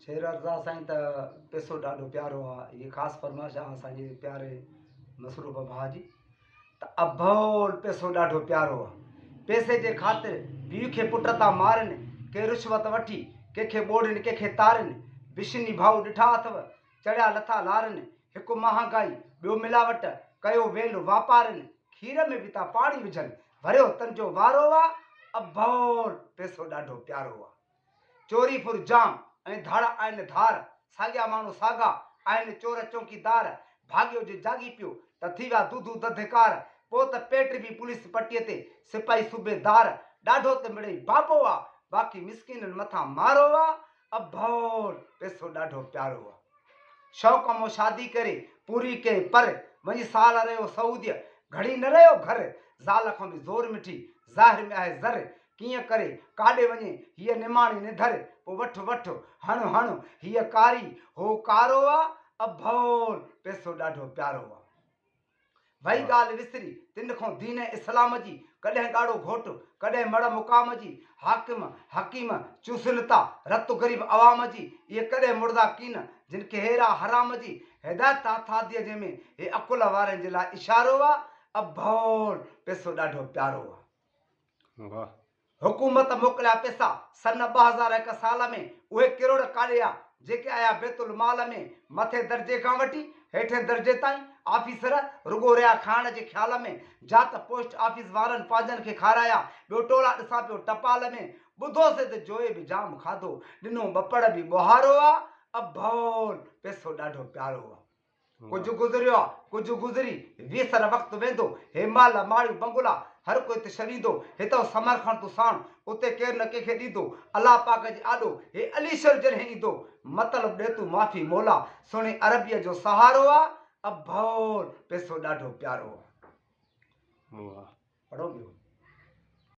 शेर अर्ज़ा साईं त पैसो ॾाढो प्यारो आहे। ये ख़ासि फरमाइश आहे असांजे प्यारे मसरूफ़ भाउ जी त अभोल पैसो ॾाढो प्यारो आहे। पैसे जे ख़ातिर पीउ खे पुट था मारनि, के रिश्वत वठी कंहिंखे ॿोड़नि कंहिंखे तारनि। बिशनी भाऊ ॾिठा अथव चढ़िया लथा लारनि, हिकु महांगाई ॿियो मिलावट, कयो वेल वापारनि, खीर में बि था पाणी विझनि, भरियो तन जो वारो आहे। अभोल पैसो ॾाढो प्यारो आहे। चोरी फुर जाम ऐं धाड़ा आहिनि धार, साॻिया माण्हू साॻा आहिनि चोर चौकीदार। भाॻियो जे जागी पियो त थी विया दूधू दधकार, पोइ त पेट बि पुलिस पटीअ ते सिपाही सूबेदार। ॾाढो त मिड़ई बाबो आहे, बाक़ी मिसकिननि मथां मारो आहे। अभोल पैसो ॾाढो प्यारो आहे। शौक़ मां शादी करे पूरी कई पर वञी साल रहियो सऊदीअ, घड़ी न रहियो घर, ज़ाल खां बि ज़ोर मिठी ज़ाहिर में आहे ज़र। कीअं करे काॾे वञे हीअ निमाणी निधर, पोइ वठु वठु हणु हणु हीअ कारी हो कारो आहे। अभोल पैसो ॾाढो प्यारो आहे। वही ॻाल्हि विसरी तिन खां दीन इस्लाम जी, कॾहिं ॻाढ़ो घोटु कॾहिं मड़ मुक़ाम जी, हाकिम हकीम चूसनि था रत ग़रीब अवाम जी। इहे कॾहिं मुर्दा कीन जिन खे हेरा हराम जी, हिदायत थादीअ जंहिंमें हे अकुल वारनि जे लाइ इशारो आहे। अभोल पैसो ॾाढो प्यारो आहे। वाह। हुकूमत मोकिलिया पैसा सन 2001 साल में, उहे किरोड़ काॾे आहे जेके आया बैतुल माल में। मथे दर्जे खां वठी हेठें दर्जे ताईं ऑफिसर रुगो रहिया खाइण जे ख़्याल में। जात पोस्ट ऑफिस वारनि पंहिंजनि खे खाराया, ॿियो टोला ॾिसां पियो टपाल में। ॿुधोसीं त जोए बि जाम खाधो, ॾिनो ॿपड़ बि ॿुहारो आहे। अभोल पैसो ॾाढो प्यारो आहे। कुझु गुज़रियो आहे कुझु गुज़री, वीसर वक़्तु वेंदो, हे माल माड़ियूं बंगुला हर कोई हिते छॾींदो। हितां समर खण तूं साण, उते केरु न कंहिंखे ॾींदो। अलाह पाक जे आॾो हे अलीशर जॾहिं ईंदो, मतिलबु ॾे तूं माफ़ी मौला, सुहिणे अरबीअ जो सहारो आहे। अभोल पैसो ॾाढो प्यारो आहे। वाह। पढ़ो ॿियो।